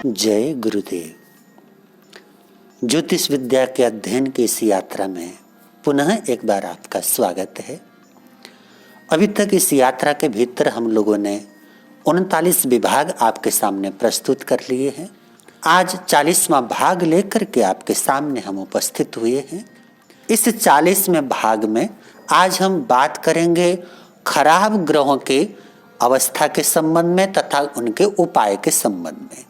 जय गुरुदेव। ज्योतिष विद्या के अध्ययन की इस यात्रा में पुनः एक बार आपका स्वागत है। अभी तक इस यात्रा के भीतर हम लोगों ने 39 विभाग आपके सामने प्रस्तुत कर लिए हैं। आज 40वां भाग लेकर के आपके सामने हम उपस्थित हुए हैं। इस 40वें भाग में आज हम बात करेंगे खराब ग्रहों के अवस्था के संबंध में तथा उनके उपाय के संबंध में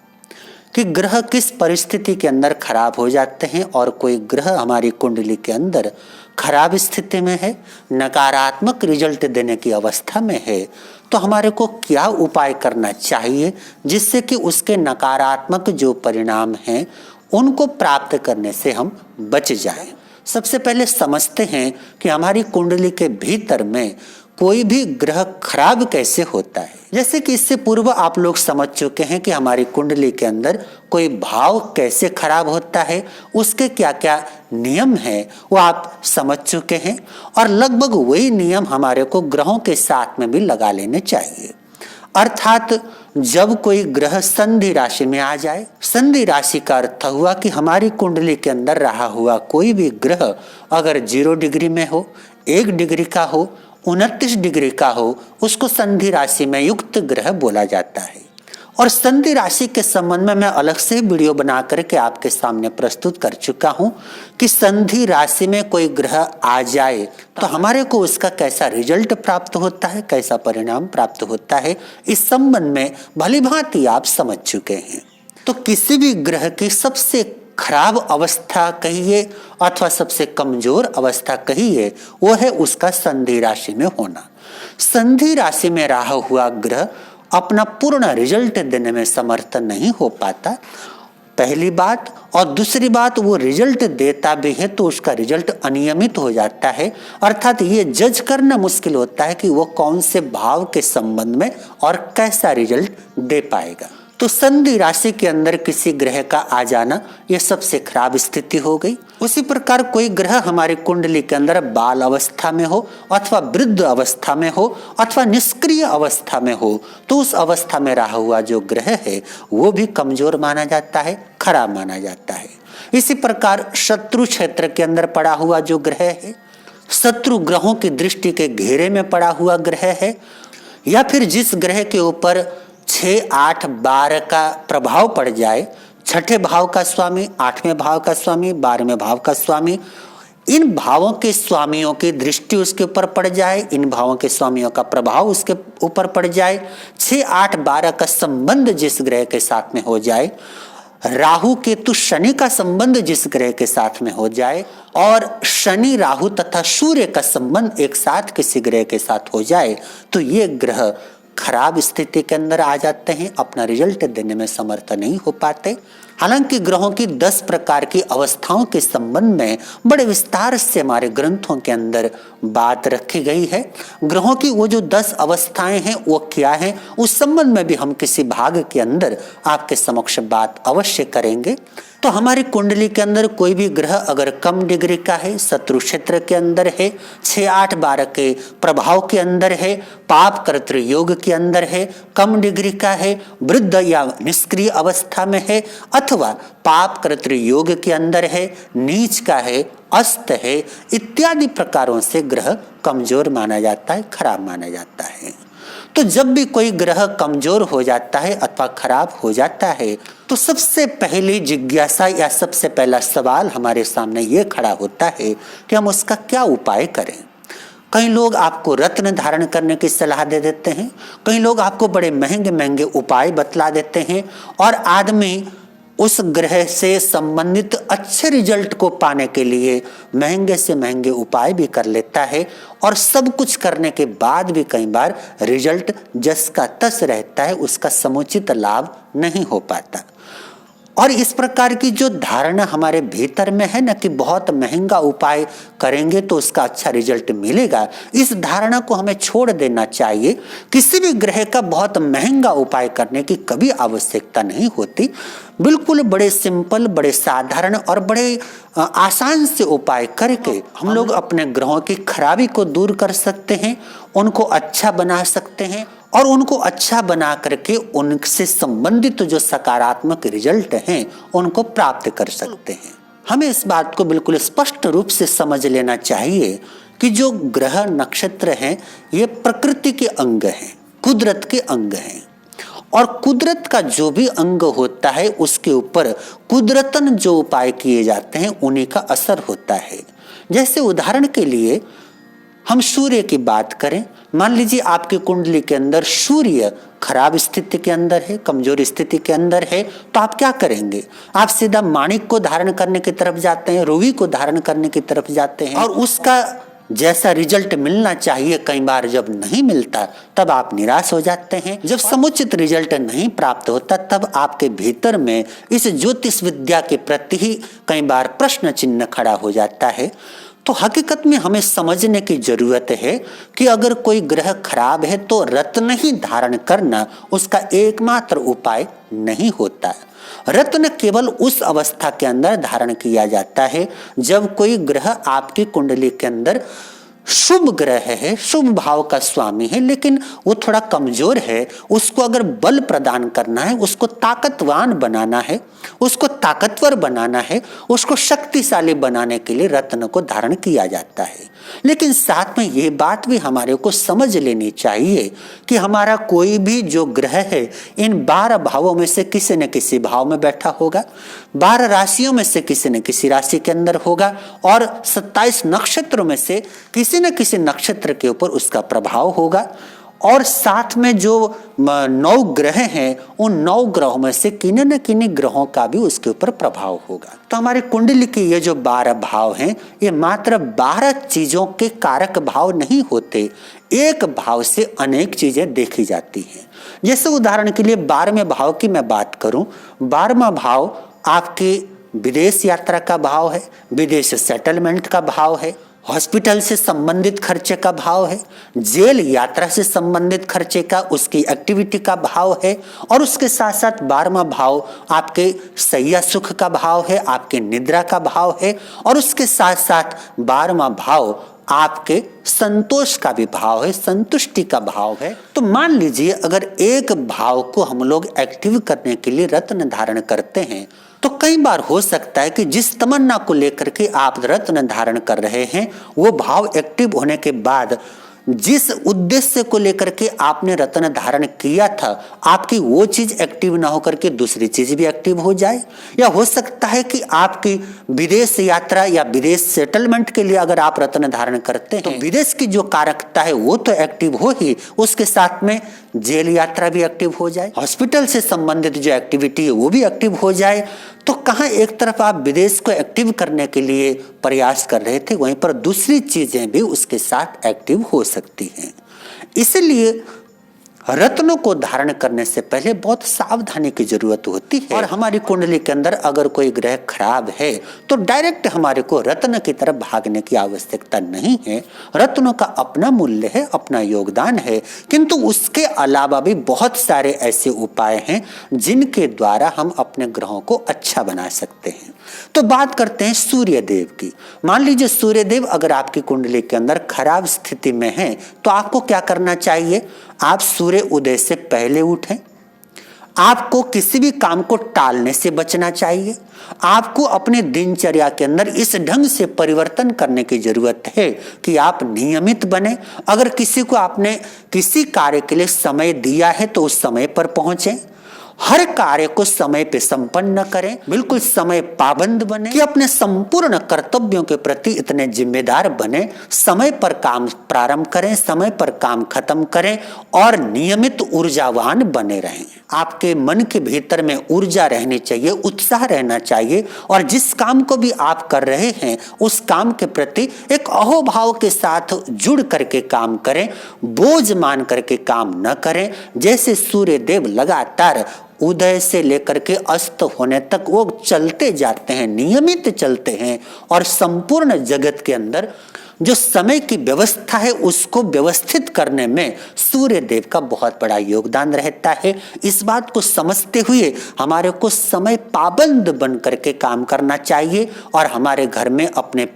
कि ग्रह किस परिस्थिति के अंदर खराब हो जाते हैं और कोई ग्रह हमारी कुंडली के अंदर खराब स्थिति में है, नकारात्मक रिजल्ट देने की अवस्था में है, तो हमारे को क्या उपाय करना चाहिए जिससे कि उसके नकारात्मक जो परिणाम हैं उनको प्राप्त करने से हम बच जाएं। सबसे पहले समझते हैं कि हमारी कुंडली के भीतर में कोई भी ग्रह खराब कैसे होता है। जैसे कि इससे पूर्व आप लोग समझ चुके हैं कि हमारी कुंडली के अंदर कोई भाव कैसे खराब होता है, उसके क्या क्या नियम है वो आप समझ चुके हैं और लगभग वही नियम हमारे को ग्रहों के साथ में भी लगा लेने चाहिए। अर्थात जब कोई ग्रह संधि राशि में आ जाए, संधि राशि का अर्थ हुआ कि हमारी कुंडली के अंदर रहा हुआ कोई भी ग्रह अगर 0 डिग्री में हो, 1 डिग्री का हो, 29 डिग्री का हो, उसको संधि राशि में युक्त ग्रह बोला जाता है। और संधि राशि के संबंध में मैं अलग से वीडियो बना करके आपके सामने प्रस्तुत कर चुका हूं कि संधि राशि में कोई ग्रह आ जाए तो हमारे को उसका कैसा रिजल्ट प्राप्त होता है, कैसा परिणाम प्राप्त होता है, इस संबंध में भली भांति आप समझ चुके हैं। तो किसी भी ग्रह की सबसे खराब अवस्था कहिए अथवा सबसे कमजोर अवस्था कहिए, वो है उसका संधि राशि में होना। संधि राशि में रहा हुआ ग्रह अपना पूर्ण रिजल्ट देने में समर्थ नहीं हो पाता, पहली बात। और दूसरी बात, वो रिजल्ट देता भी है तो उसका रिजल्ट अनियमित हो जाता है। अर्थात ये जज करना मुश्किल होता है कि वो कौन से भाव के संबंध में और कैसा रिजल्ट दे पाएगा। तो संधि राशि के अंदर किसी ग्रह का आ जाना यह सबसे खराब स्थिति हो गई। उसी प्रकार कोई ग्रह हमारी कुंडली के अंदर बाल अवस्था में हो अथवा वृद्ध अवस्था में हो अथवा निष्क्रिय अवस्था में हो, तो उस अवस्था में रहा हुआ जो ग्रह है वो भी कमजोर माना जाता है, खराब माना जाता है। इसी प्रकार शत्रु क्षेत्र के अंदर पड़ा हुआ जो ग्रह है, शत्रु ग्रहों की दृष्टि के घेरे में पड़ा हुआ ग्रह है, या फिर जिस ग्रह के ऊपर 6, 8, 12 का प्रभाव पड़ जाए, 6ठे भाव का स्वामी, 8वें भाव का स्वामी, 12वें भाव का स्वामी, इन भावों के स्वामियों की दृष्टि उसके ऊपर पड़ जाए, इन भावों के स्वामियों का प्रभाव उसके ऊपर पड़ जाए, 6, 8, 12 का संबंध जिस ग्रह के साथ में हो जाए, राहु केतु शनि का संबंध जिस ग्रह के साथ में हो जाए और शनि राहु तथा सूर्य का संबंध एक साथ किसी ग्रह के साथ हो जाए, तो ये ग्रह खराब स्थिति के अंदर आ जाते हैं, अपना रिजल्ट देने में समर्थ नहीं हो पाते। हालांकि ग्रहों की 10 प्रकार की अवस्थाओं के संबंध में बड़े विस्तार से हमारे ग्रंथों के अंदर बात रखी गई है। ग्रहों की वो जो 10 अवस्थाएं हैं वो क्या हैं, उस संबंध में भी हम किसी भाग के अंदर आपके समक्ष बात अवश्य करेंगे। तो हमारी कुंडली के अंदर कोई भी ग्रह अगर कम डिग्री का है, शत्रु क्षेत्र के अंदर है, 6, 8, 12 के प्रभाव के अंदर है, पाप कर्तृ योग के अंदर है, कम डिग्री का है, वृद्ध या निष्क्रिय अवस्था में है अथवा पाप कर्तृ योग के अंदर है, नीच का है, अस्त है, इत्यादि प्रकारों से ग्रह कमजोर माना जाता है, खराब माना जाता है। तो जब भी कोई ग्रह कमजोर हो जाता है अथवा खराब हो जाता है तो सबसे पहली जिज्ञासा या सबसे पहला सवाल हमारे सामने ये खड़ा होता है कि हम उसका क्या उपाय करें। कई लोग आपको रत्न धारण करने की सलाह दे देते हैं, कई लोग आपको बड़े महंगे महंगे उपाय बतला देते हैं और आदमी उस ग्रह से संबंधित अच्छे रिजल्ट को पाने के लिए महंगे से महंगे उपाय भी कर लेता है और सब कुछ करने के बाद भी कई बार रिजल्ट जस का तस रहता है, उसका समुचित लाभ नहीं हो पाता। और इस प्रकार की जो धारणा हमारे भीतर में है ना कि बहुत महंगा उपाय करेंगे तो उसका अच्छा रिजल्ट मिलेगा, इस धारणा को हमें छोड़ देना चाहिए। किसी भी ग्रह का बहुत महंगा उपाय करने की कभी आवश्यकता नहीं होती। बिल्कुल बड़े सिंपल, बड़े साधारण और बड़े आसान से उपाय करके हम लोग अपने ग्रहों की खराबी को दूर कर सकते हैं, उनको अच्छा बना सकते हैं और उनको अच्छा बना करके उनसे संबंधित जो सकारात्मक रिजल्ट हैं उनको प्राप्त कर सकते हैं। हमें इस बात को बिल्कुल स्पष्ट रूप से समझ लेना चाहिए कि जो ग्रह नक्षत्र हैं ये प्रकृति के अंग हैं, कुदरत के अंग हैं, और कुदरत का जो भी अंग होता है उसके ऊपर कुदरतन जो उपाय किए जाते हैं उन्हीं का असर होता है। जैसे उदाहरण के लिए हम सूर्य की बात करें, मान लीजिए आपकी कुंडली के अंदर सूर्य खराब स्थिति के अंदर है, कमजोर स्थिति के अंदर है, तो आप क्या करेंगे? आप सीधा माणिक को धारण करने की तरफ जाते हैं, रूबी को धारण करने की तरफ जाते हैं, और उसका जैसा रिजल्ट मिलना चाहिए कई बार जब नहीं मिलता तब आप निराश हो जाते हैं। जब समुचित रिजल्ट नहीं प्राप्त होता तब आपके भीतर में इस ज्योतिष विद्या के प्रति ही कई बार प्रश्न चिन्ह खड़ा हो जाता है। तो हकीकत में हमें समझने की जरूरत है कि अगर कोई ग्रह खराब है तो रत्न ही धारण करना उसका एकमात्र उपाय नहीं होता। रत्न केवल उस अवस्था के अंदर धारण किया जाता है जब कोई ग्रह आपकी कुंडली के अंदर शुभ ग्रह है, शुभ भाव का स्वामी है, लेकिन वो थोड़ा कमजोर है। उसको अगर बल प्रदान करना है, उसको ताकतवान बनाना है, उसको ताकतवर बनाना है, उसको शक्तिशाली बनाने के लिए रत्न को धारण किया जाता है। लेकिन साथ में ये बात भी हमारे को समझ लेनी चाहिए कि हमारा कोई भी जो ग्रह है इन 12 भावों में से किसी न किसी भाव में बैठा होगा, 12 राशियों में से किसी न किसी राशि के अंदर होगा, और 27 नक्षत्रों में से किसी न किसी नक्षत्र के ऊपर उसका प्रभाव होगा, और साथ में जो 9 ग्रह हैं उन 9 ग्रहों में से किन्हीं न किन्हीं ग्रहों का भी उसके ऊपर प्रभाव होगा। तो हमारी कुंडली के ये जो 12 भाव हैं ये मात्र 12 चीजों के कारक भाव नहीं होते, एक भाव से अनेक चीजें देखी जाती हैं। जैसे उदाहरण के लिए 12वें भाव की मैं बात करूं, 12वां भाव आपके विदेश यात्रा का भाव है, विदेश सेटलमेंट का भाव है, हॉस्पिटल से संबंधित खर्चे का भाव है, जेल यात्रा से संबंधित खर्चे का, उसकी एक्टिविटी का भाव है, और उसके साथ साथ 12वां भाव आपके सैया सुख का भाव है, आपके निद्रा का भाव है, और उसके साथ साथ 12वां भाव आपके संतोष का भी भाव है, संतुष्टि का भाव है। तो मान लीजिए अगर एक भाव को हम लोग एक्टिव करने के लिए रत्न धारण करते हैं तो कई बार हो सकता है कि जिस तमन्ना को लेकर के आप रत्न धारण कर रहे हैं वो भाव एक्टिव होने के बाद जिस उद्देश्य को लेकर के आपने रत्न धारण किया था आपकी वो चीज एक्टिव ना होकर के दूसरी चीज भी एक्टिव हो जाए, या हो सकता है कि आपकी विदेश यात्रा या विदेश सेटलमेंट के लिए अगर आप रत्न धारण करते हैं तो विदेश की जो कारकता है वो तो एक्टिव हो ही, उसके साथ में जेल यात्रा भी एक्टिव हो जाए, हॉस्पिटल से संबंधित जो एक्टिविटी है वो भी एक्टिव हो जाए। तो कहाँ एक तरफ आप विदेश को एक्टिव करने के लिए प्रयास कर रहे थे, वहीं पर दूसरी चीजें भी उसके साथ एक्टिव हो सकती हैं। इसलिए रत्नों को धारण करने से पहले बहुत सावधानी की जरूरत होती है, और हमारी कुंडली के अंदर अगर कोई ग्रह खराब है तो डायरेक्ट हमारे को रत्न की तरफ भागने की आवश्यकता नहीं है। रत्नों का अपना मूल्य है, अपना योगदान है, किंतु उसके अलावा भी बहुत सारे ऐसे उपाय हैं जिनके द्वारा हम अपने ग्रहों को अच्छा बना सकते हैं। तो बात करते हैं सूर्य देव की। मान लीजिए सूर्य देव अगर आपकी कुंडली के अंदर खराब स्थिति में है तो आपको क्या करना चाहिए? आप सूर्य उदय से पहले उठें, आपको किसी भी काम को टालने से बचना चाहिए, आपको अपने दिनचर्या के अंदर इस ढंग से परिवर्तन करने की जरूरत है कि आप नियमित बने। अगर किसी को आपने किसी कार्य के लिए समय दिया है तो उस समय पर पहुंचे, हर कार्य को समय पे संपन्न करें, बिल्कुल समय पाबंद बने कि अपने संपूर्ण कर्तव्यों के प्रति इतने जिम्मेदार बने, समय पर काम प्रारंभ करें, समय पर काम खत्म करें और नियमित ऊर्जावान बने रहें। आपके मन के भीतर में ऊर्जा रहनी चाहिए, उत्साह रहना चाहिए, और जिस काम को भी आप कर रहे हैं उस काम के प्रति एक अहोभाव के साथ जुड़ करके काम करें, बोझ मान करके काम न करें। जैसे सूर्य देव लगातार उदय से लेकर के अस्त होने तक वो चलते जाते हैं, नियमित चलते हैं, और संपूर्ण जगत के अंदर जो समय की व्यवस्था है उसको व्यवस्थित करने में सूर्य देव का बहुत बड़ा योगदान रहता है। इस बात को समझते हुए हमारे को समय पाबंद बन करके काम करना चाहिए और हमारे घर में अपने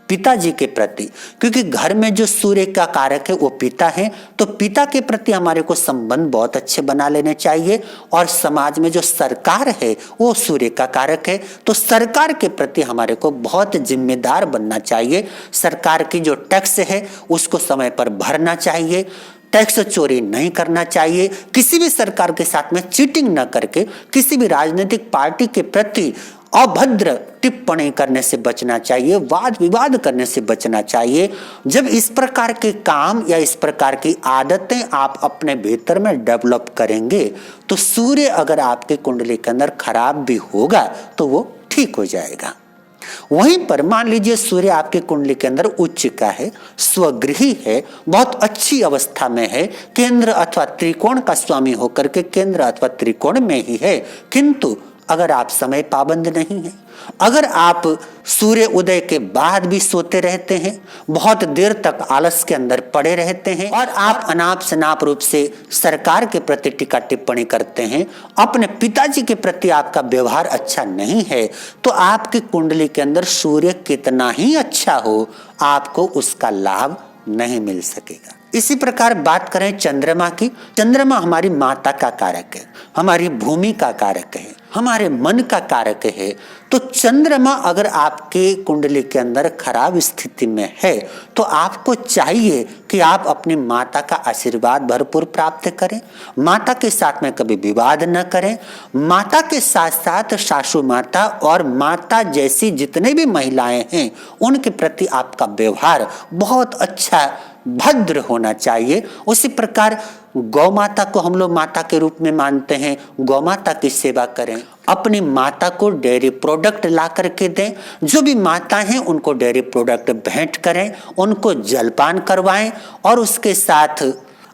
पिताजी के प्रति, क्योंकि घर में जो सूर्य का कारक है वो पिता है, तो पिता के प्रति हमारे को संबंध बहुत अच्छे बना लेने चाहिए। और समाज में जो सरकार है वो सूर्य का कारक है, तो सरकार के प्रति हमारे को बहुत जिम्मेदार बनना चाहिए। सरकार की जो टैक्स है उसको समय पर भरना चाहिए, टैक्स चोरी नहीं करना चाहिए, किसी भी सरकार के साथ में चीटिंग न करके किसी भी राजनीतिक पार्टी के प्रति अभद्र टिप्पणी करने से बचना चाहिए, वाद विवाद करने से बचना चाहिए। जब इस प्रकार के काम या इस प्रकार की आदतें आप अपने भीतर में डेवलप करेंगे तो सूर्य अगर आपके कुंडली के अंदर खराब भी होगा तो वो ठीक हो जाएगा। वहीं पर मान लीजिए सूर्य आपके कुंडली के अंदर उच्च का है, स्वगृही है, बहुत अच्छी अवस्था में है, केंद्र अथवा त्रिकोण का स्वामी होकर के केंद्र अथवा त्रिकोण में ही है, किंतु अगर आप समय पाबंद नहीं है, अगर आप सूर्य उदय के बाद भी सोते रहते हैं, बहुत देर तक आलस के अंदर पड़े रहते हैं और आप अनाप शनाप रूप से सरकार के प्रति टीका टिप्पणी करते हैं, अपने पिताजी के प्रति आपका व्यवहार अच्छा नहीं है, तो आपकी कुंडली के अंदर सूर्य कितना ही अच्छा हो आपको उसका लाभ नहीं मिल सकेगा। इसी प्रकार बात करें चंद्रमा की, चंद्रमा हमारी माता का कारक है, हमारी भूमि का कारक है, हमारे मन का कारक है। तो चंद्रमा अगर आपके कुंडली के अंदर खराब स्थिति में है तो आपको चाहिए कि आप अपनी माता का आशीर्वाद भरपूर प्राप्त करें, माता के साथ में कभी विवाद न करें, माता के साथ साथ सासू माता और माता जैसी जितने भी महिलाएं हैं उनके प्रति आपका व्यवहार बहुत अच्छा भद्र होना चाहिए। उसी प्रकार गौ माता को हम लोग माता के रूप में मानते हैं, गौ माता की सेवा करें, अपनी माता को डेयरी प्रोडक्ट ला करके दें, जो भी माता हैं उनको डेयरी प्रोडक्ट भेंट करें, उनको जलपान करवाएं और उसके साथ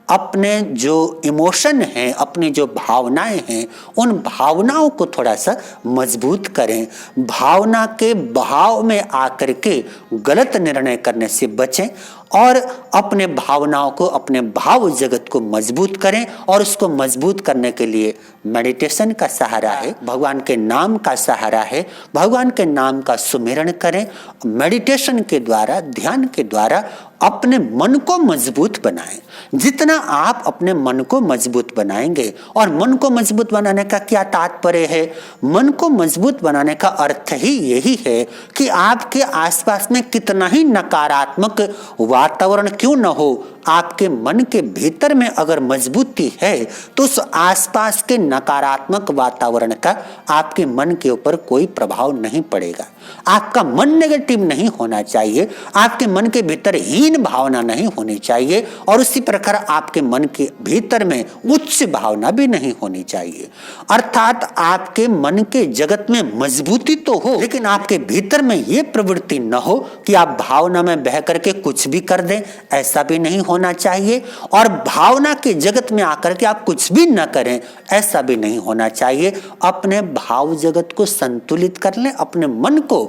अपने जो इमोशन हैं, अपनी जो भावनाएं हैं, उन भावनाओं को थोड़ा सा मजबूत करें। भावना के बहाव में आकर के गलत निर्णय करने से बचें और अपने भावनाओं को, अपने भाव जगत को मजबूत करें। और उसको मजबूत करने के लिए मेडिटेशन का सहारा है, भगवान के नाम का सहारा है, भगवान के नाम का सुमिरन करें। मेडिटेशन के द्वारा, ध्यान के द्वारा अपने मन को मजबूत बनाएं। जितना आप अपने मन को मजबूत बनाएंगे, और मन को मजबूत बनाने का क्या तात्पर्य है? मन को मजबूत बनाने का अर्थ ही यही है कि आपके आसपास में कितना ही नकारात्मक वातावरण क्यों न हो, आपके मन के भीतर में अगर मजबूती है तो उस आसपास के नकारात्मक वातावरण का आपके मन के ऊपर कोई प्रभाव नहीं पड़ेगा। आपका मन नेगेटिव नहीं होना चाहिए, आपके मन के भीतर हीन भावना नहीं होनी चाहिए, और उसी प्रकार आपके मन के भीतर में उच्च भावना भी नहीं होनी चाहिए। अर्थात आपके मन के जगत में मजबूती तो हो, लेकिन आपके भीतर में यह प्रवृत्ति न हो कि आप भावना में बह करके कुछ भी कर दें, ऐसा भी नहीं होना चाहिए। और भावना के जगत में आकर के आप कुछ भी न करें, ऐसा भी नहीं होना चाहिए। अपने भाव जगत को संतुलित कर लें, अपने मन को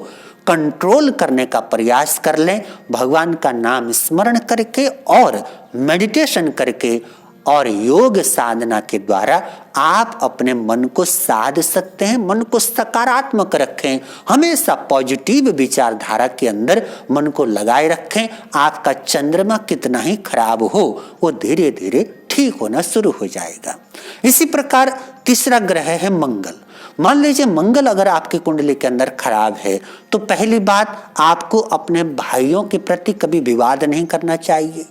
कंट्रोल करने का प्रयास कर लें, भगवान का नाम स्मरण करके और मेडिटेशन करके और योग साधना के द्वारा आप अपने मन को साध सकते हैं। मन को सकारात्मक रखें, हमेशा पॉजिटिव विचारधारा के अंदर मन को लगाए रखें। आपका चंद्रमा कितना ही खराब हो, वो धीरे धीरे ठीक होना शुरू हो जाएगा। इसी प्रकार तीसरा ग्रह है मंगल। मान लीजिए मंगल अगर आपकी कुंडली के अंदर खराब है तो पहली बात, आपको अपने भाइयों के प्रति कभी विवाद नहीं करना चाहिए,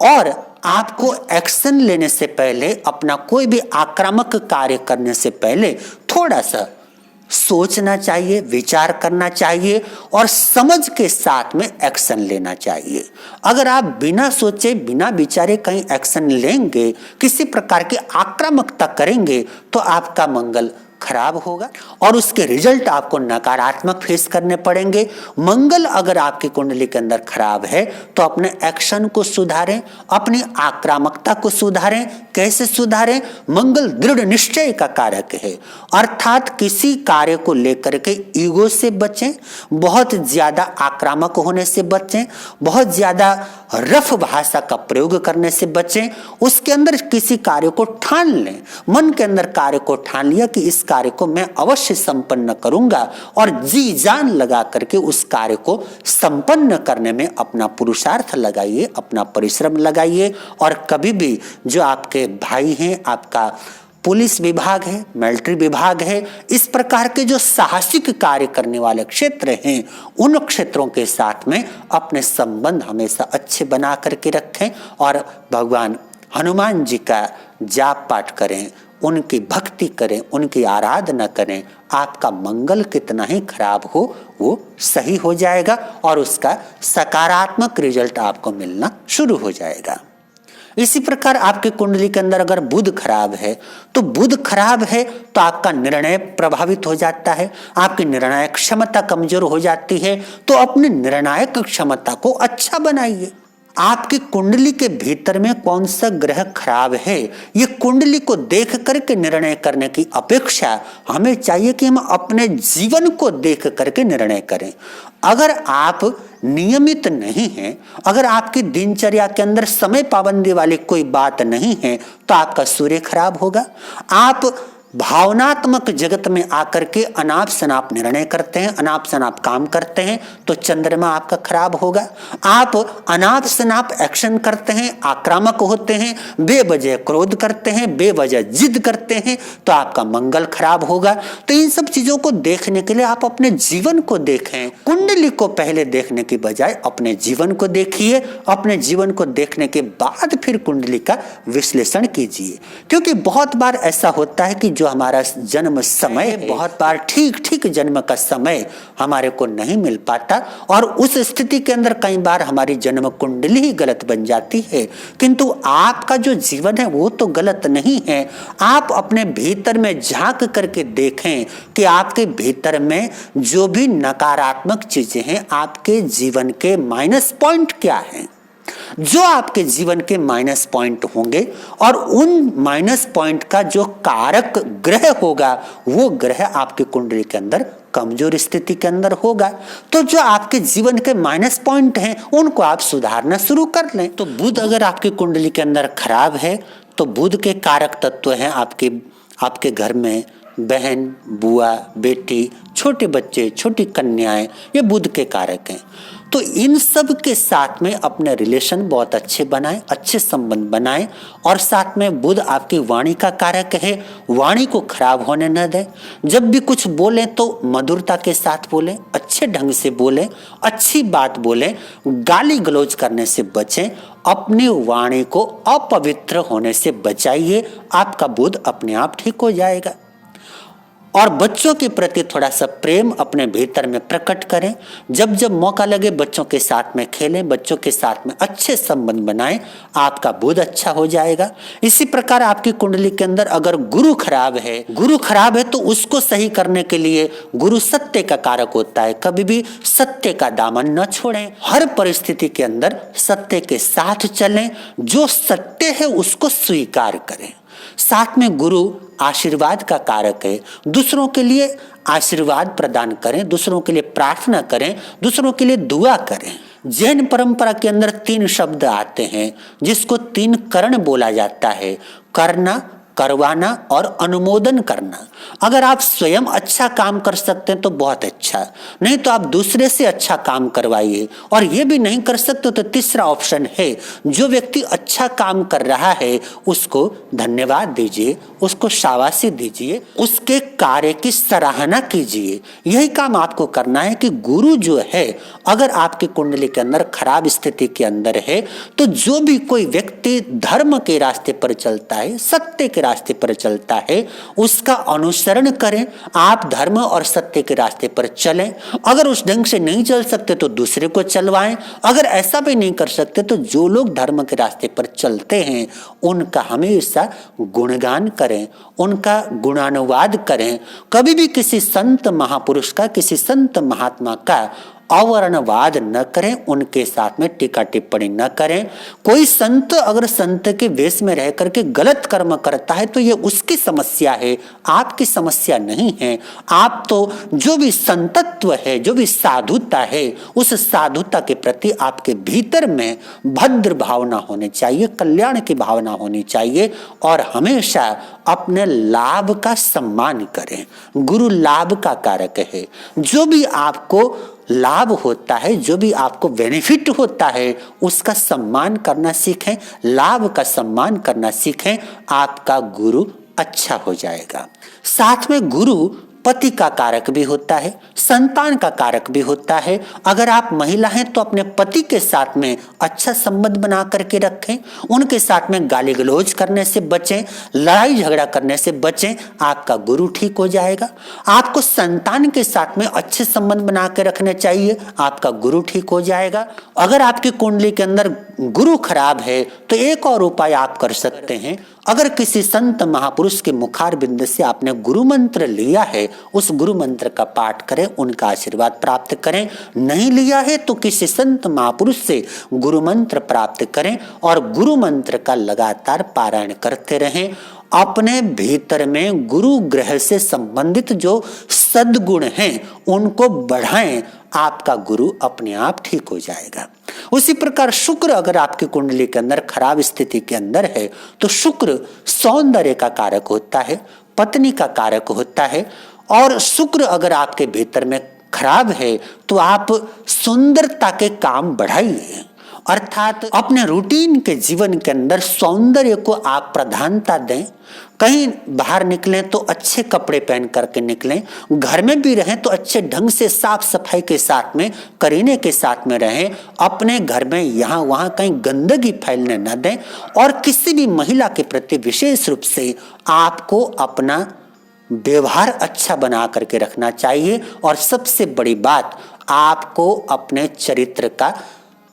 और आपको एक्शन लेने से पहले, अपना कोई भी आक्रामक कार्य करने से पहले थोड़ा सा सोचना चाहिए, विचार करना चाहिए और समझ के साथ में एक्शन लेना चाहिए। अगर आप बिना सोचे, बिना विचारे कहीं एक्शन लेंगे, किसी प्रकार की आक्रामकता करेंगे, तो आपका मंगल खराब होगा और उसके रिजल्ट आपको नकारात्मक फेस करने पड़ेंगे। मंगल अगर आपकी कुंडली के अंदर खराब है तो अपने एक्शन को सुधारें, अपनी आक्रामकता को सुधारें। कैसे सुधारें? मंगल दृढ़ निश्चय का कारक है, अर्थात किसी कार्य को लेकर के ईगो से बचें, बहुत ज्यादा आक्रामक होने से बचें, बहुत ज्यादा रफ भाषा का प्रयोग करने से बचें। उसके अंदर किसी कार्य को ठान लें, मन के अंदर कार्य को ठान लिया कि इस कार्य को मैं अवश्य संपन्न करूंगा और जी जान लगा करके उस कार्य को संपन्न करने में अपना पुरुषार्थ लगाइए, अपना परिश्रम लगाइए। और कभी भी जो आपके भाई हैं, आपका पुलिस विभाग है, मिलिट्री विभाग है, इस प्रकार के जो साहसिक कार्य करने वाले क्षेत्र हैं, उन क्षेत्रों के साथ में अपने संबंध हमेशा अच्छे बना करके रखें और भगवान हनुमान जी का जाप पाठ करें, उनकी भक्ति करें, उनकी आराधना करें। आपका मंगल कितना ही खराब हो वो सही हो जाएगा और उसका सकारात्मक रिजल्ट आपको मिलना शुरू हो जाएगा। इसी प्रकार आपके कुंडली के अंदर अगर बुध खराब है तो बुध खराब है तो आपका निर्णय प्रभावित हो जाता है, आपकी निर्णायक क्षमता कमजोर हो जाती है। तो अपनी निर्णायक क्षमता को अच्छा बनाइए। आपकी कुंडली के भीतर में कौन सा ग्रह खराब है, ये कुंडली को देख करके निर्णय करने की अपेक्षा हमें चाहिए कि हम अपने जीवन को देख करके निर्णय करें। अगर आप नियमित नहीं हैं, अगर आपकी दिनचर्या के अंदर समय पाबंदी वाली कोई बात नहीं है, तो आपका सूर्य खराब होगा। आप भावनात्मक जगत में आकर के अनाप शनाप निर्णय करते हैं, अनाप शनाप काम करते हैं, तो चंद्रमा आपका खराब होगा। आप अनाप शनाप एक्शन करते हैं, आक्रामक होते हैं, बेवजह क्रोध करते हैं, बेवजह जिद करते हैं, तो आपका मंगल खराब होगा। तो इन सब चीजों को देखने के लिए आप अपने जीवन को देखें। कुंडली को पहले देखने की बजाय अपने जीवन को देखिए। अपने जीवन को देखने के बाद फिर कुंडली का विश्लेषण कीजिए, क्योंकि बहुत बार ऐसा होता है कि जो हमारा जन्म समय है, बहुत बार ठीक जन्म का समय हमारे को नहीं मिल पाता और उस स्थिति के अंदर कई बार हमारी जन्म कुंडली ही गलत बन जाती है। किंतु आपका जो जीवन है वो तो गलत नहीं है। आप अपने भीतर में झांक करके देखें कि आपके भीतर में जो भी नकारात्मक चीजें हैं, आपके जीवन के माइनस पॉइंट क्या हैं। जो आपके जीवन के माइनस पॉइंट होंगे और उन माइनस पॉइंट का जो कारक ग्रह होगा वो ग्रह आपकी कुंडली के अंदर कमजोर स्थिति के अंदर होगा। तो जो आपके जीवन के माइनस पॉइंट हैं उनको आप सुधारना शुरू कर लें। तो बुध अगर आपकी कुंडली के अंदर खराब है तो बुध के कारक तत्व हैं आपके घर में बहन, बुआ, बेटी, छोटे बच्चे, छोटी कन्याएं, ये बुध के कारक हैं। तो इन सब के साथ में अपने रिलेशन बहुत अच्छे बनाएं, अच्छे संबंध बनाएं और साथ में बुध आपकी वाणी का कारक है, वाणी को खराब होने न दें। जब भी कुछ बोलें तो मधुरता के साथ बोलें, अच्छे ढंग से बोलें, अच्छी बात बोलें, गाली गलौज करने से बचें, अपनी वाणी को अपवित्र होने से बचाइए। आपका बुध अपने आप ठीक हो जाएगा। और बच्चों के प्रति थोड़ा सा प्रेम अपने भीतर में प्रकट करें। जब जब मौका लगे बच्चों के साथ में खेलें, बच्चों के साथ में अच्छे संबंध बनाएं, आपका बुध अच्छा हो जाएगा। इसी प्रकार आपकी कुंडली के अंदर अगर गुरु खराब है तो उसको सही करने के लिए गुरु सत्य का कारक होता है। कभी भी सत्य का दामन न छोड़ें, हर परिस्थिति के अंदर सत्य के साथ चलें, जो सत्य है उसको स्वीकार करें। साथ में गुरु आशीर्वाद का कारक है। दूसरों के लिए आशीर्वाद प्रदान करें, दूसरों के लिए प्रार्थना करें, दूसरों के लिए दुआ करें। जैन परंपरा के अंदर 3 शब्द आते हैं जिसको 3 करण बोला जाता है: करना, करवाना और अनुमोदन करना। अगर आप स्वयं अच्छा काम कर सकते हैं तो बहुत अच्छा, नहीं तो आप दूसरे से अच्छा काम करवाइए। और ये भी नहीं कर सकते तो तीसरा ऑप्शन है, जो व्यक्ति अच्छा काम कर रहा है उसको धन्यवाद दीजिए, उसको शाबाशी दीजिए, उसके कार्य की सराहना कीजिए। यही काम आपको करना है कि गुरु जो है अगर आपकी कुंडली के अंदर खराब स्थिति के अंदर है तो जो भी कोई व्यक्ति धर्म के रास्ते पर चलता है, सत्य के रास्ते पर चलता है, उसका अनुसरण करें। आप धर्म और सत्य के रास्ते पर चलें। अगर उस ढंग से नहीं चल सकते तो दूसरे को चलवाएं। अगर ऐसा भी नहीं कर सकते तो जो लोग धर्म के रास्ते पर चलते हैं उनका हमेशा गुणगान करें, उनका गुणानुवाद करें। कभी भी किसी संत महापुरुष का, किसी संत महात्मा का अवर्णवाद न करें, उनके साथ में टीका टिप्पणी न करें। कोई संत अगर संत के वेश में रह करके गलत कर्म करता है तो ये उसकी समस्या है, आपकी समस्या नहीं है। आप तो जो भी संतत्व है, जो भी साधुता है, उस साधुता के प्रति आपके भीतर में भद्र भावना होनी चाहिए, कल्याण की भावना होनी चाहिए और हमेशा अपने लाभ का सम्मान करें। गुरु लाभ का कारक है। जो भी आपको लाभ होता है, जो भी आपको बेनिफिट होता है, उसका सम्मान करना सीखें, लाभ का सम्मान करना सीखें। आपका गुरु अच्छा हो जाएगा। साथ में गुरु पति का कारक भी होता है, संतान का कारक भी होता है। अगर आप महिला हैं तो अपने पति के साथ में अच्छा संबंध बना करके रखें, उनके साथ में गाली गलौज करने से बचें, लड़ाई झगड़ा करने से बचें, आपका गुरु ठीक हो जाएगा। आपको संतान के साथ में अच्छे संबंध बना के रखने चाहिए, आपका गुरु ठीक हो जाएगा। अगर आपकी कुंडली के अंदर गुरु खराब है तो एक और उपाय आप कर सकते हैं। अगर किसी संत महापुरुष के मुखार बिंद से आपने गुरु मंत्र लिया है, उस गुरु मंत्र का पाठ करें, उनका आशीर्वाद प्राप्त करें। नहीं लिया है तो किसी संत महापुरुष से गुरु मंत्र प्राप्त करें और गुरु मंत्र का लगातार पारायण करते रहें। अपने भीतर में गुरु ग्रह से संबंधित जो सद्गुण हैं उनको बढ़ाएं, आपका गुरु अपने आप ठीक हो जाएगा। उसी प्रकार शुक्र अगर आपकी कुंडली के अंदर खराब स्थिति के अंदर है तो शुक्र सौंदर्य का कारक होता है, पत्नी का कारक होता है। और शुक्र अगर आपके भीतर में खराब है तो आप सुंदरता के काम बढ़ाइए, अर्थात अपने रूटीन के जीवन के अंदर सौंदर्य को आप प्रधानता दें। कहीं बाहर निकलें तो अच्छे कपड़े पहन करके निकलें, घर में भी रहें तो अच्छे ढंग से साफ सफाई के साथ में, करीने के साथ में रहें। अपने घर में यहाँ वहाँ कहीं गंदगी फैलने न दें और किसी भी महिला के प्रति विशेष रूप से आपको अपना व्यवहार अच्छा बना करके रखना चाहिए। और सबसे बड़ी बात, आपको अपने चरित्र का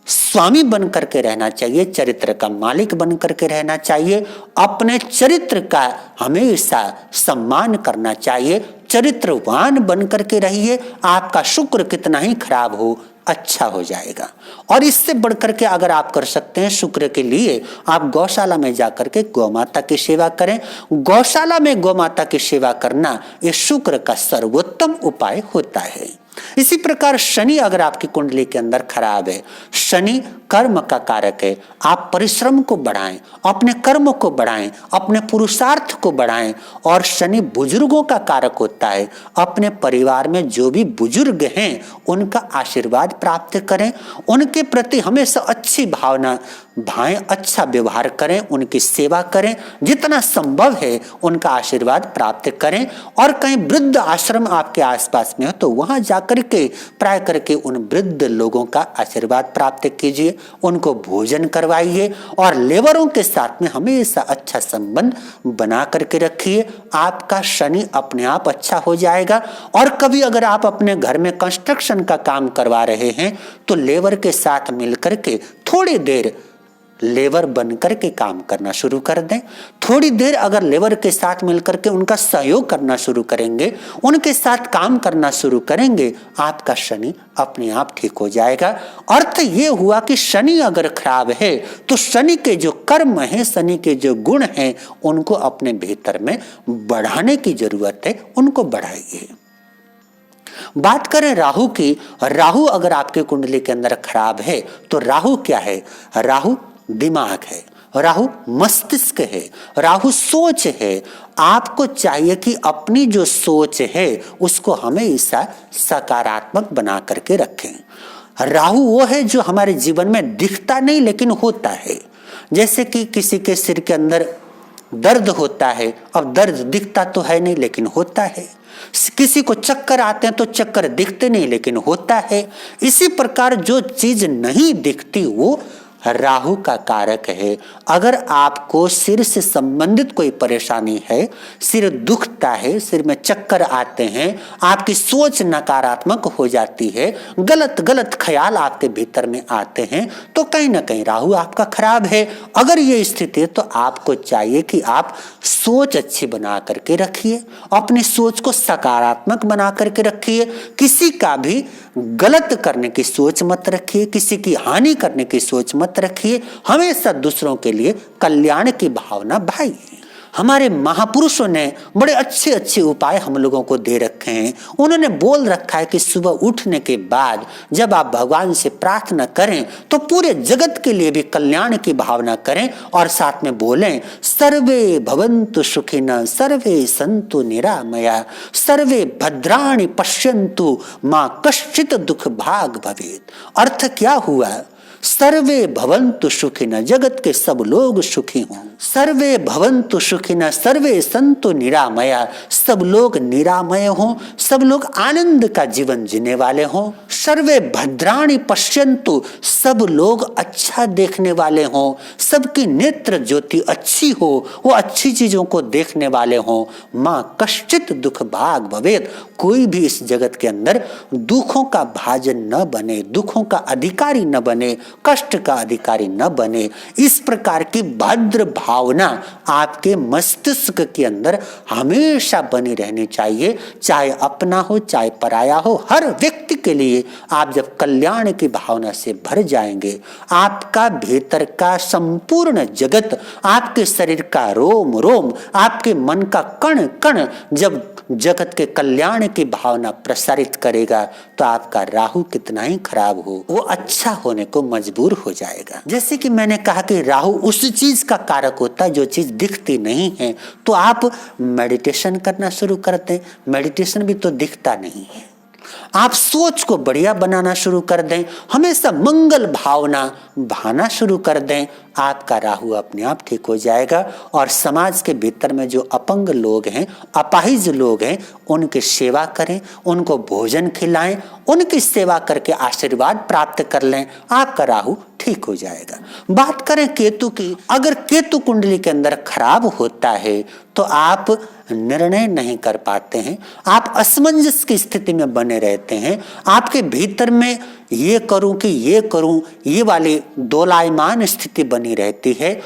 स्वामी बन करके रहना चाहिए, चरित्र का मालिक बन करके रहना चाहिए। अपने चरित्र का हमेशा सम्मान करना चाहिए, चरित्रवान बन करके रहिए। आपका शुक्र कितना ही खराब हो, अच्छा हो जाएगा। और इससे बढ़कर के अगर आप कर सकते हैं, शुक्र के लिए आप गौशाला में जाकर के गौ माता की सेवा करें। गौशाला में गौ माता की सेवा करना ये शुक्र का सर्वोत्तम उपाय होता है। इसी प्रकार शनि अगर आपकी कुंडली के अंदर खराब है, शनि कर्म का कारक है। आप परिश्रम को बढ़ाएं, अपने कर्म को बढ़ाएं, अपने पुरुषार्थ को बढ़ाएं। और शनि बुजुर्गों का कारक होता है। अपने परिवार में जो भी बुजुर्ग हैं उनका आशीर्वाद प्राप्त करें, उनके प्रति हमेशा अच्छी भावना भाएं, अच्छा व्यवहार करें, उनकी सेवा करें, जितना संभव है उनका आशीर्वाद प्राप्त करें। और कहीं वृद्ध आश्रम आपके आसपास में हो तो वहां जाकर के प्राय करके उन वृद्ध लोगों का आशीर्वाद प्राप्त कीजिए, उनको भोजन करवाइए और लेबरों के साथ में हमेशा अच्छा संबंध बना करके रखिए। आपका शनि अपने आप अच्छा हो जाएगा। और कभी अगर आप अपने घर में कंस्ट्रक्शन का काम करवा रहे हैं तो लेबर के साथ मिलकर के थोड़ी देर लेबर बनकर के काम करना शुरू कर दें। थोड़ी देर अगर लेबर के साथ मिलकर के उनका सहयोग करना शुरू करेंगे, उनके साथ काम करना शुरू करेंगे, आपका शनि अपने आप ठीक हो जाएगा। अर्थ ये हुआ कि शनि अगर खराब है तो शनि के जो कर्म है, शनि के जो गुण हैं, उनको अपने भीतर में बढ़ाने की जरूरत है, उनको बढ़ाइए। बात करें राहु की, राहु अगर आपके कुंडली के अंदर खराब है तो राहु क्या है? राहु दिमाग है, राहु मस्तिष्क है, राहु सोच है। आपको चाहिए कि अपनी जो सोच है उसको हमेशा सकारात्मक बना करके रखें। राहु वो है जो हमारे जीवन में दिखता नहीं लेकिन होता है। जैसे कि किसी के सिर के अंदर दर्द होता है, अब दर्द दिखता तो है नहीं लेकिन होता है। किसी को चक्कर आते हैं तो चक्कर दिखते नहीं लेकिन होता है। इसी प्रकार जो चीज नहीं दिखती वो राहु का कारक है। अगर आपको सिर से संबंधित कोई परेशानी है, सिर दुखता है, सिर में चक्कर आते हैं, आपकी सोच नकारात्मक हो जाती है, गलत गलत ख्याल आपके भीतर में आते हैं, तो कहीं ना कहीं राहु आपका खराब है। अगर ये स्थिति है तो आपको चाहिए कि आप सोच अच्छी बना करके रखिए, अपनी सोच को सकारात्मक बना करके रखिए। किसी का भी गलत करने की सोच मत रखिए, किसी की हानि करने की सोच मत रखिए, हमेशा दूसरों के लिए कल्याण की भावना भाइए। हमारे महापुरुषों ने बड़े अच्छे अच्छे उपाय हम लोगों को दे रखे हैं। उन्होंने बोल रखा है कि सुबह उठने के बाद जब आप भगवान से प्रार्थना करें तो पूरे जगत के लिए भी कल्याण की भावना करें और साथ में बोलें, सर्वे भवन्तु सुखिनः सर्वे सन्तु निरामया सर्वे भद्राणि पश्यन्तु मां कश्चित् दुख भाग भवेत्। अर्थ क्या हुआ? सर्वे भवन्तु सुखिनः, जगत के सब लोग सुखी हों। सर्वे भवन्तु सुखिनः सर्वे सन्तु निरामया, सब लोग निरामय हों, सब लोग आनंद का जीवन जीने वाले हों। सर्वे भद्राणि पश्यन्तु, सब लोग अच्छा देखने वाले हों, सबकी नेत्र ज्योति अच्छी हो, वो अच्छी चीजों को देखने वाले हों। मां कश्चित् दुख भाग भवेत्, कोई भी इस जगत के अंदर दुखों का भाजन न बने, दुखों का अधिकारी न बने, कष्ट का अधिकारी न बने। इस प्रकार की भद्र भावना आपके मस्तिष्क के अंदर हमेशा बनी रहनी चाहिए, चाहे अपना हो चाहे पराया हो। हर व्यक्ति के लिए आप जब कल्याण की भावना से भर जाएंगे, आपका भीतर का संपूर्ण जगत, आपके शरीर का रोम रोम, आपके मन का कण कण जब जगत के कल्याण की भावना प्रसारित करेगा तो आपका राहु कितना ही खराब हो, वो अच्छा होने को मजबूर हो जाएगा। जैसे कि मैंने कहा कि राहु उस चीज का कारक होता है जो चीज दिखती नहीं है, तो आप मेडिटेशन करना शुरू करते हैं, मेडिटेशन भी तो दिखता नहीं है। आप सोच को बढ़िया बनाना शुरू कर दें, हमेशा मंगल भावना भाना शुरू कर दें, आपका राहु अपने आप ठीक हो जाएगा। और समाज के भीतर में जो अपंग लोग हैं, अपाहिज लोग हैं, उनकी सेवा करें, उनको भोजन खिलाएं, उनकी सेवा करके आशीर्वाद प्राप्त कर लें, आपका राहु ठीक हो जाएगा। बात करें केतु की, अगर केतु कुंडली के अंदर खराब होता है तो आप निर्णय नहीं कर पाते हैं, आप असमंजस की स्थिति में बने रहते हैं, आपके भीतर में ये करूं कि ये करूं, ये वाली दोलायमान स्थिति बनी रहती है।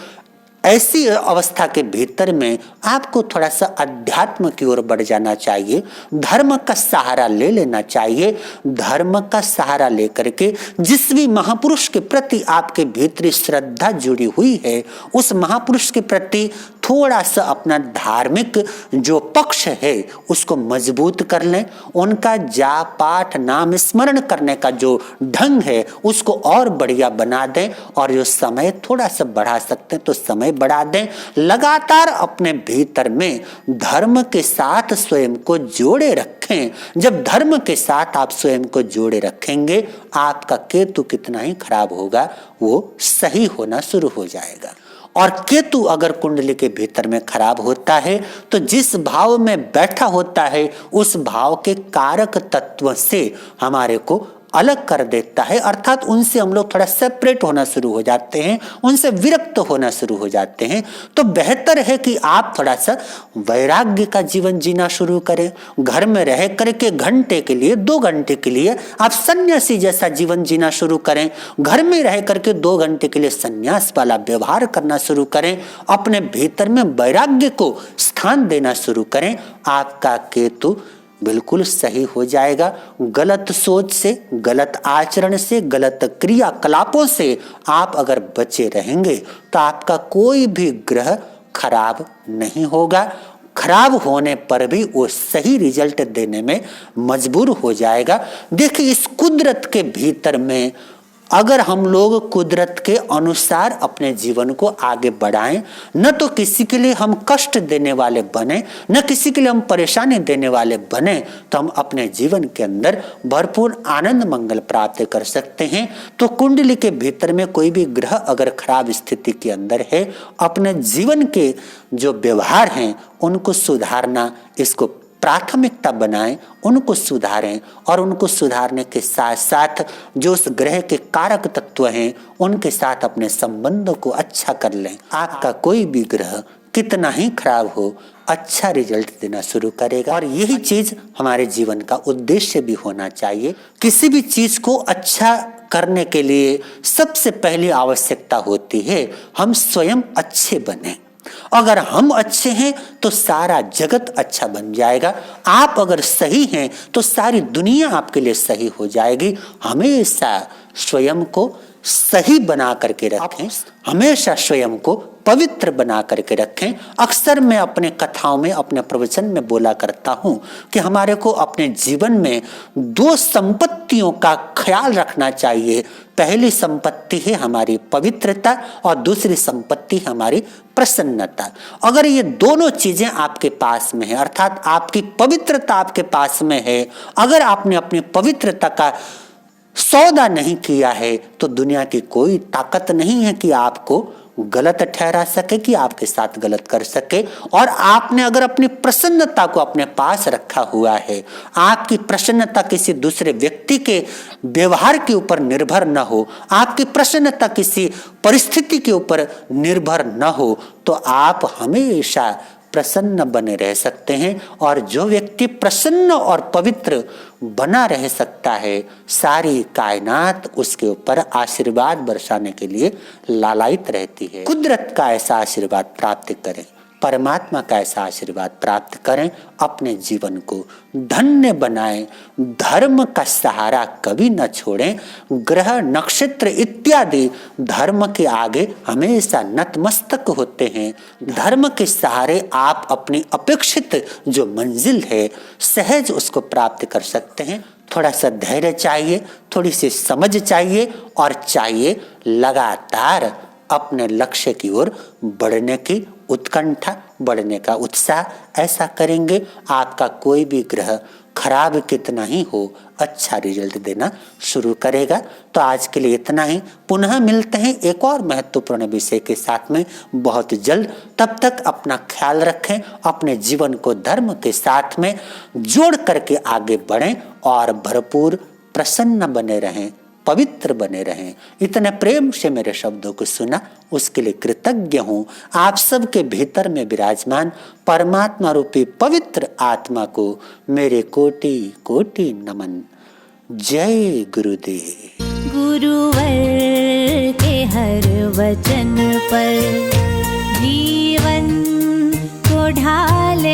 ऐसी अवस्था के भीतर में आपको थोड़ा सा अध्यात्म की ओर बढ़ जाना चाहिए, धर्म का सहारा ले लेना चाहिए। धर्म का सहारा लेकर के जिस भी महापुरुष के प्रति आपके भीतरी श्रद्धा जुड़ी हुई है, उस महापुरुष के प्रति थोड़ा सा अपना धार्मिक जो पक्ष है उसको मजबूत कर लें। उनका जाप पाठ नाम स्मरण करने का जो ढंग है उसको और बढ़िया बना दें, और जो समय थोड़ा सा बढ़ा सकते हैं तो समय बढ़ा दें। लगातार अपने भीतर में धर्म के साथ स्वयं को जोड़े रखें। जब धर्म के साथ आप स्वयं को जोड़े रखेंगे, आपका केतु कितना ही खराब होगा वो सही होना शुरू हो जाएगा। और केतु अगर कुंडली के भीतर में खराब होता है तो जिस भाव में बैठा होता है उस भाव के कारक तत्व से हमारे को अलग कर देता है, अर्थात उनसे हम लोग थोड़ा सेपरेट होना शुरू हो जाते हैं, उनसे विरक्त होना शुरू हो जाते हैं। तो बेहतर है कि आप थोड़ा सा वैराग्य का जीवन जीना शुरू करें। घर में रह करके घंटे के लिए 2 घंटे के लिए आप सन्यासी जैसा जीवन जीना शुरू करें। घर में रह करके 2 घंटे के लिए सन्यास वाला व्यवहार करना शुरू करें। अपने भीतर में वैराग्य को स्थान देना शुरू करें। आपका केतु बिल्कुल सही हो जाएगा। गलत सोच से, गलत आचरण से, गलत क्रियाकलापों से आप अगर बचे रहेंगे तो आपका कोई भी ग्रह खराब नहीं होगा। खराब होने पर भी वो सही रिजल्ट देने में मजबूर हो जाएगा। देखिए, इस कुदरत के भीतर में अगर हम लोग कुदरत के अनुसार अपने जीवन को आगे बढ़ाएं, न तो किसी के लिए हम कष्ट देने वाले बने, न किसी के लिए हम परेशानी देने वाले बने, तो हम अपने जीवन के अंदर भरपूर आनंद मंगल प्राप्त कर सकते हैं। तो कुंडली के भीतर में कोई भी ग्रह अगर खराब स्थिति के अंदर है, अपने जीवन के जो व्यवहार हैं उनको सुधारना, इसको प्राथमिकता बनाएं, उनको सुधारें। और उनको सुधारने के साथ साथ जो उस ग्रह के कारक तत्व हैं उनके साथ अपने संबंधों को अच्छा कर लें। आपका कोई भी ग्रह कितना ही खराब हो, अच्छा रिजल्ट देना शुरू करेगा। और यही चीज हमारे जीवन का उद्देश्य भी होना चाहिए। किसी भी चीज को अच्छा करने के लिए सबसे पहली आवश्यकता होती है हम स्वयं अच्छे बने। अगर हम अच्छे हैं तो सारा जगत अच्छा बन जाएगा। आप अगर सही हैं तो सारी दुनिया आपके लिए सही हो जाएगी। हमेशा स्वयं को सही बना करके रखें, हमेशा स्वयं को पवित्र बना करके रखें। अक्सर मैं अपने कथाओं में, अपने प्रवचन में बोला करता हूं कि हमारे को अपने जीवन में 2 संपत्तियों का ख्याल रखना चाहिए। पहली संपत्ति है हमारी पवित्रता और दूसरी संपत्ति हमारी प्रसन्नता। अगर ये दोनों चीजें आपके पास में है, अर्थात आपकी पवित्रता आपके पास में है, अगर आपने अपनी पवित्रता का सौदा नहीं किया है तो दुनिया की कोई ताकत नहीं है कि आपको गलत ठहरा सके, कि आपके साथ गलत कर सके। और आपने अगर अपनी प्रसन्नता को अपने पास रखा हुआ है, आपकी प्रसन्नता किसी दूसरे व्यक्ति के व्यवहार के ऊपर निर्भर न हो, आपकी प्रसन्नता किसी परिस्थिति के ऊपर निर्भर न हो, तो आप हमेशा प्रसन्न बने रह सकते हैं। और जो व्यक्ति प्रसन्न और पवित्र बना रह सकता है, सारी कायनात उसके ऊपर आशीर्वाद बरसाने के लिए लालायित रहती है। कुदरत का ऐसा आशीर्वाद प्राप्त करें, परमात्मा का ऐसा आशीर्वाद प्राप्त करें, अपने जीवन को धन्य बनाएं, धर्म का सहारा कभी न छोड़ें। ग्रह नक्षत्र इत्यादि धर्म के आगे हमेशा नतमस्तक होते हैं। धर्म के सहारे आप अपनी अपेक्षित जो मंजिल है सहज उसको प्राप्त कर सकते हैं। थोड़ा सा धैर्य चाहिए, थोड़ी सी समझ चाहिए और चाहिए लगातार अपने लक्ष्य की ओर बढ़ने की उत्कंठा, बढ़ने का उत्साह। ऐसा करेंगे आपका कोई भी ग्रह खराब कितना ही हो, अच्छा रिजल्ट देना शुरू करेगा। तो आज के लिए इतना ही। पुनः मिलते हैं एक और महत्वपूर्ण विषय के साथ में बहुत जल्द। तब तक अपना ख्याल रखें, अपने जीवन को धर्म के साथ में जोड़ करके आगे बढ़ें और भरपूर प्रसन्न बने रहें, पवित्र बने रहें। इतने प्रेम से मेरे शब्दों को सुना उसके लिए कृतज्ञ हूँ। आप सबके भीतर में विराजमान परमात्मा रूपी पवित्र आत्मा को मेरे कोटि कोटि नमन। जय गुरुदेव। गुरुवर के हर वचन पर जीवन को ढाल